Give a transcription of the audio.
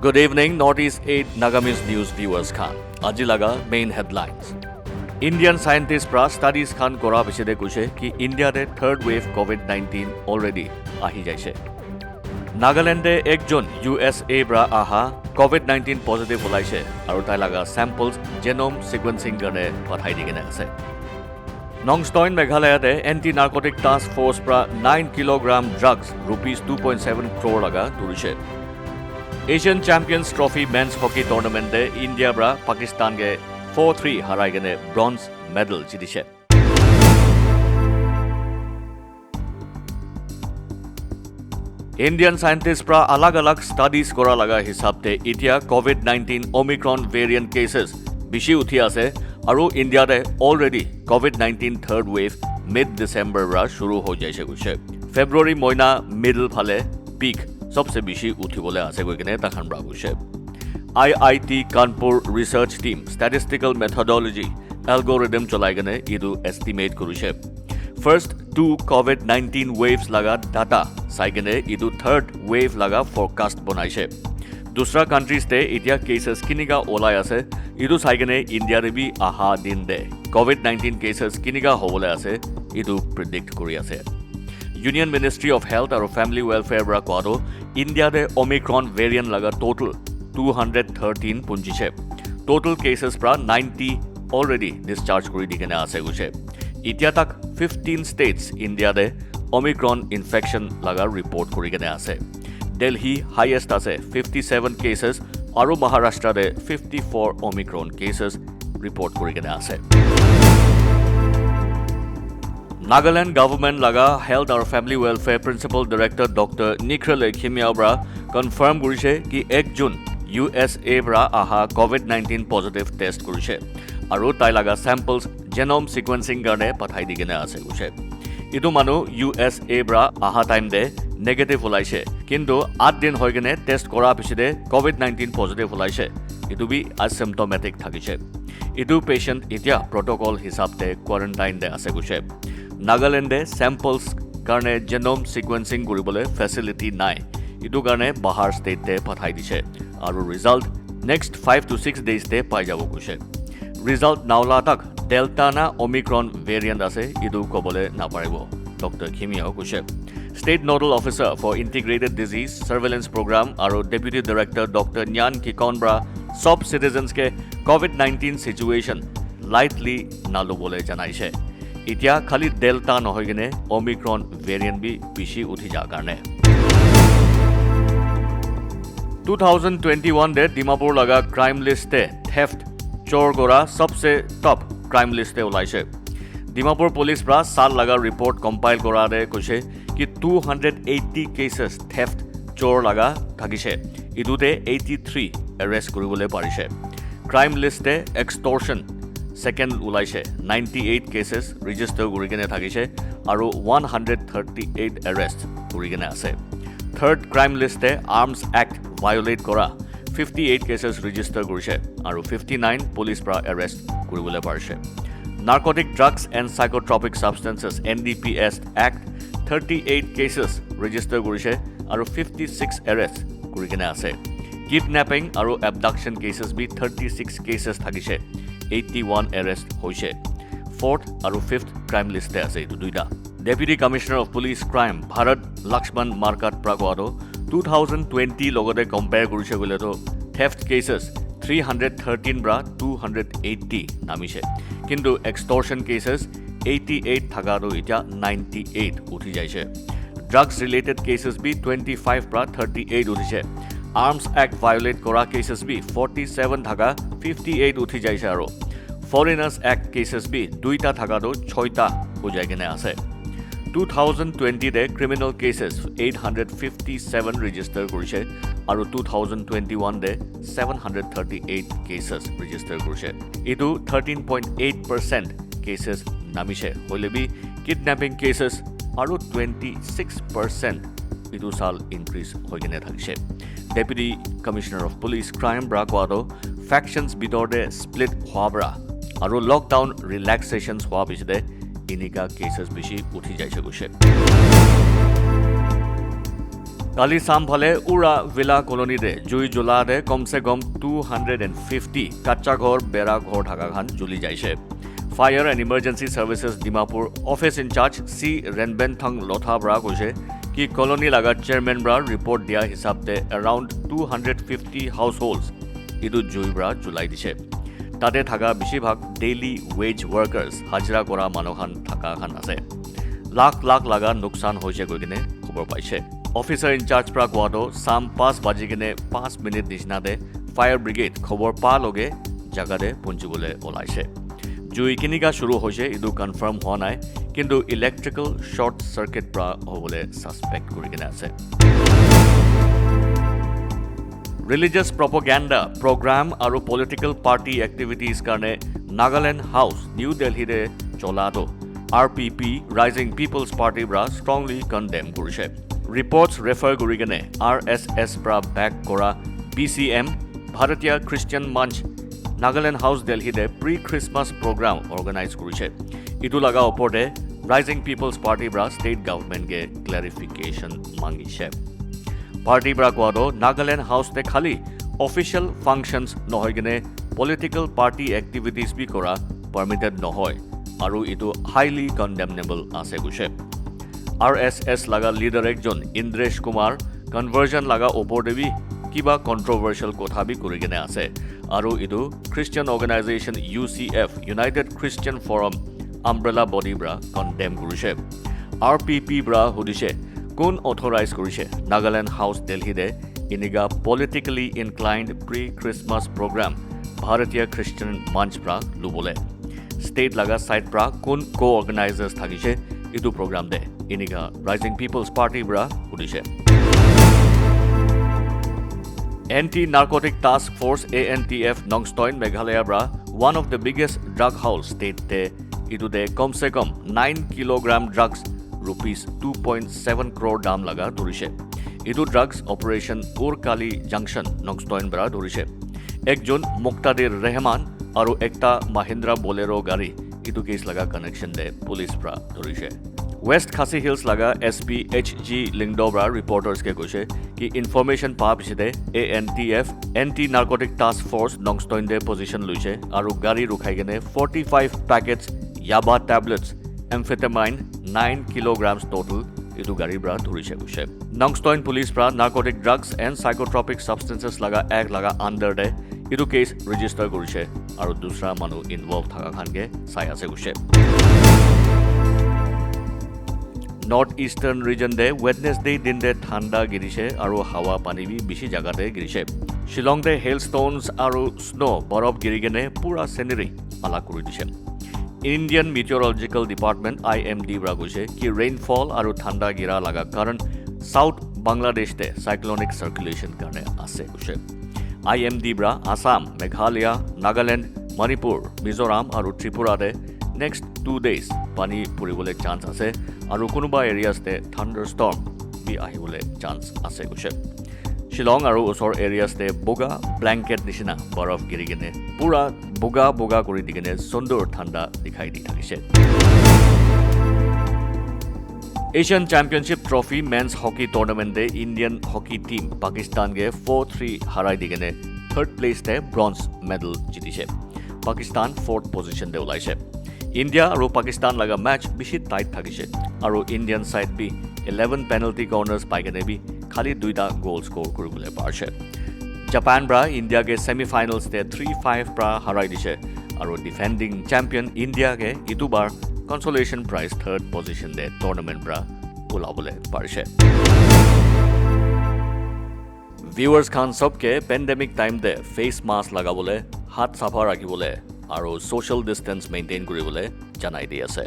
Good evening, Northeast 8 Nagamis News viewers Khan. Ajilaga main headlines. Indian scientists pra studies Khan kora bishede kushe ki India de third wave COVID-19 already ahi jaise. Nagaland de ekjon USA bra aha COVID-19 positive holaise aru tai laga samples genome sequencing karone pathai digene ase. Nongstoin Meghalaya de anti-narcotic task force pra 9 kilogram drugs rupees 2.7 crore laga turishe. Asian Champions Trophy men's hockey tournament de India bra Pakistan ke 4-3 harai gene bronze medal jitise. Indian scientists pra alag studies kora laga hisab te itia COVID-19 Omicron variant cases bishi uthi ase aru India de already COVID-19 third wave mid December ra shuru ho jaise guche. February moina middle phale peak सबसे बेसी उठिबले আছে গইকেনে তাখান ব্রাগুছে IIT Kanpur research team statistical methodology algorithm চলাইগনে ইদু estimate কৰিছে first two COVID-19 waves laga data সাইগনে ইদু third wave laga forecast বনাইছে दूसरा countries te itia cases kiniga olai ase idu saigene India re bi aha din de COVID-19 cases kiniga hobole ase idu predict kori ase Union Ministry of Health and Family Welfare bra kwado India de Omicron variant laga total 213 punjiche. Total cases pra 90 already discharged kori digene ase guche. Itia tak 15 states India de Omicron infection laga report kori gene ase. Delhi highest ase 57 cases aru Maharashtra de 54 Omicron cases report kori gene ase. Nagaland government laga health and family welfare principal director Dr. Nikhil Khimiabra confirm gurise ki 1 June USA bra aha COVID-19 positive test gurise aru tai laga samples genome sequencing garne pathai digene ase gurise idu manu USA bra aha time de negative holaise kintu 8 din hoigene test kora piside COVID-19 positive holaise idu bi asymptomatic thakise idu patient itia protocol hisab te quarantine de ase gurise Nagaland samples karne genome sequencing koribole facility nai idu karne bahar state te pathai dise aru result next 5 to 6 days te pai jabo kuse result naula tak delta na omicron variant ase idu kobole na paribo Dr. Khimia kuse state nodal officer for integrated disease surveillance program aru deputy director Dr. Nyan Kikonbra sob citizens ke COVID-19 situation lightly nalobole janaise इतिया खाली delta নহয়গনে Omicron variant भी बिशी उठी जा करने 2021 दे डिमापुर लगा crime list ते theft चोर गोरा सबसे टॉप क्राइम लिस्ट ते उलाइसे डिमापुर पुलिस प्रा साल लगा रिपोर्ट कंपाइल करा दे कुछे कि 280 केसेस थेफ्ट चोर लगा থাকিছে इदुते 83 अरेस्ट কৰিবলে পাৰিছে क्राइम लिस्ट ते extortion Second ulaise 98 cases register kurigene thakise aru 138 arrest kurigene ase. Third crime list arms act violate kora 58 cases register kurise aru 59 police pra arrest kuribole parise. Narcotic drugs and psychotropic substances NDPS act 38 cases register kurise aru 56 arrest kurigene ase. Kidnapping aru abduction cases bi 36 cases thakise 81 arrest hoise fourth aru fifth crime list ase etu duida deputy commissioner of police crime Bharat Lakshman Markat Pragwado 2020 logote compare korise gole to theft cases 313 bra 280 namise kintu extortion cases 88 thagaro eta 98 uthi jaise drugs related cases bi 25 bra 38 uthise Arms Act violate kora cases bi 47 thaga 58 uthi jaise aro Foreigners Act cases bi 2ta thaga do 6ta ho jaigene ase 2020 de criminal cases 857 register korise aru 2021 de 738 cases register korise etu 13.8% cases namise hoile bi kidnapping cases aru 26% idu sal increase hoigene thakise Deputy Commissioner of Police Crime Brakwado factions bidorde split hwabra aru lockdown relaxations hwa biside inika cases bishi uthi jaise guse কালি চামফালে উৰা villa কলনীতে জুই জ্বলাতে কমসে কম 250 কাচ্চা ঘৰ বেৰা ঘৰ থাকাখান জ্বলি যাইছে fire and emergency services Dimapur office in charge C Renbenthung Lotha ব্ৰা কৈছে কি কলনী লাগা চেয়াৰমেন ব্ৰা ৰিপৰ্ট দিয়া হিচাপতে এৰাউণ্ড 250 হাউস হোল্ডছ ইটো জুই ব্ৰা জ্বলাই দিছে তাতে থাকা বেছিভাগ ডেইলি ৱেজ ৱৰ্কাৰ্ছ হাজিৰা কৰা মানুহখান থাকাখান আছে লাখ লাখ লাগা নুকসান হৈছে গৈ কিনে খবৰ পাইছে অফিচাৰ ইনচাৰ্জ পৰা কোৱাটো চাম 5:05 নিচিনাতে ফায়াৰ ব্ৰিগেড খবৰ পা লগে জাগাতে পঞ্চিবলৈ ওলাইছে জুই কেনেকা শুৰু হৈছে ইটো কনফাৰ্ম হোৱা নাই কিন্তু ইলেক্ট্ৰিকেল শৰ্ট সাৰ্কিট পৰা হ'বলৈ সাসপেক্ট কৰি কিনে আছে ৰিলিজিয়াছ প্ৰপগেণ্ডা প্ৰগ্ৰাম আৰু পলিটিকেল পাৰ্টি এক্টিভিটিজ কাৰণে নাগালেণ্ড হাউচ নিউ দিল্লীতে চলাটো RPP ৰাইজিং পিপলছ পাৰ্টি পৰা ষ্ট্ৰংলি কণ্ডেম কৰিছে ৰিপৰ্টছ ৰেফাৰ কৰি কিনে RSS পৰা বেক কৰা BCM ভাৰতীয় খ্ৰীষ্টিয়ান মঞ্চ নাগালেণ্ড হাউচ দিল্লীতে প্ৰি খ্ৰীষ্টমাছ প্ৰগ্ৰাম অৰ্গেনাইজ কৰিছে ইটো লগা ওপৰতে ৰাইজিং পিপলছ পাৰ্টি পৰা ষ্টেট গভৰ্ণমেণ্টে ক্লেৰিফিকেশ্যন মাগিছে পাৰ্টিৰ পৰা কোৱাটো নাগালেণ্ড হাউচতে খালি অফিচিয়েল ফাংচনছ নহয় কিনে পলিটিকেল পাৰ্টি এক্টিভিটিজ বি কৰা পাৰ্মিটেড নহয় আৰু ইটো হাইলি কণ্ডেমনেবল আছে কৈছে RSS লগা লিডাৰ একজন ইন্দ্ৰেশ কুমাৰ কনভাৰ্জন লগা ওপৰতে বি কিবা কণ্ট্ৰভাৰ্চিয়েল কথা বি কৰি কিনে আছে আৰু ইটো Christian organisation UCF United Christian forum umbrella body পৰা কণ্ডেম কৰিছে RPP পৰা সুধিছে কোন অথৰাইজ কৰিছে নাগালেণ্ড হাউচ দিল্লীতে এনেকা politically inclined pre Christmas programme ভাৰতীয় খ্ৰীষ্টিয়ান মঞ্চ পৰা ল'বলৈ ষ্টেট লগা ছাইড পৰা কোন কো অৰ্গেনাইজাৰ্ছ থাকিছে ইটো প্ৰগ্ৰাম দে এনেকা ৰাইজিং পিপলছ পাৰ্টিৰ পৰা সুধিছে Anti-Narcotic Task Force ANTF Nongstoin Meghalaya bra one of the biggest drug house state te idu de kom se kom 9 kilogram drugs rupees 2.7 crore dam laga dhurise idu drugs operation Urkali Junction Nongstoin bra dhurise ekjon Muqtadir Rehman aru ekta Mahindra Bolero gari idu case laga connection de police bra dhurise West Khasi Hills laga SP HG Lingdobra reporters ke koise ki information pa pisite ANTF Anti-Narcotic Task Force Nongstoin de position luise aru gari rukhai gene 45 packets yaba tablets amphetamine 9 kilograms total idu gari bra dhurise koise Nongstoin police pra narcotic drugs and psychotropic substances laga act laga under de idu case register korise aru dusra manu involved thaka khan ke sai ase koise North Eastern region de Wednesday din de thanda girise aru hawa pani bi bishi jagate girise Shillong de hailstones aru snow borof girigene pura scenery ala kuri dise Indian Meteorological Department IMD bra koise ki rainfall aru thanda gira laga karan South Bangladesh de cyclonic circulation karne ase koise IMD bra Assam Meghalaya Nagaland Manipur Mizoram aru Tripura de next 2 days pani puribole chance ase aru konuba areas te thunderstorm bi ahibole chance ase koise Shillong aru osor areas te boga blanket nishina borof girigene pura boga kori digene sundur thanda dikhai di thakise Asian Championship Trophy Men's Hockey Tournament de Indian hockey team Pakistan ge 4-3 harai digene third place te bronze medal jitise Pakistan 4th position de ulaise India aru Pakistan laga match bishi tight thakise aru Indian side bi 11 penalty corners paigene bi khali duita goal score koribole parche Japan bra India ge semi finals te 3-5 pra harai dise aru defending champion India ge itubar consolation prize third position de tournament bra ulabole parche Viewers khan sobke pandemic time de face mask lagabole hat safa rakhibole aru social distance maintain koribole janai di ase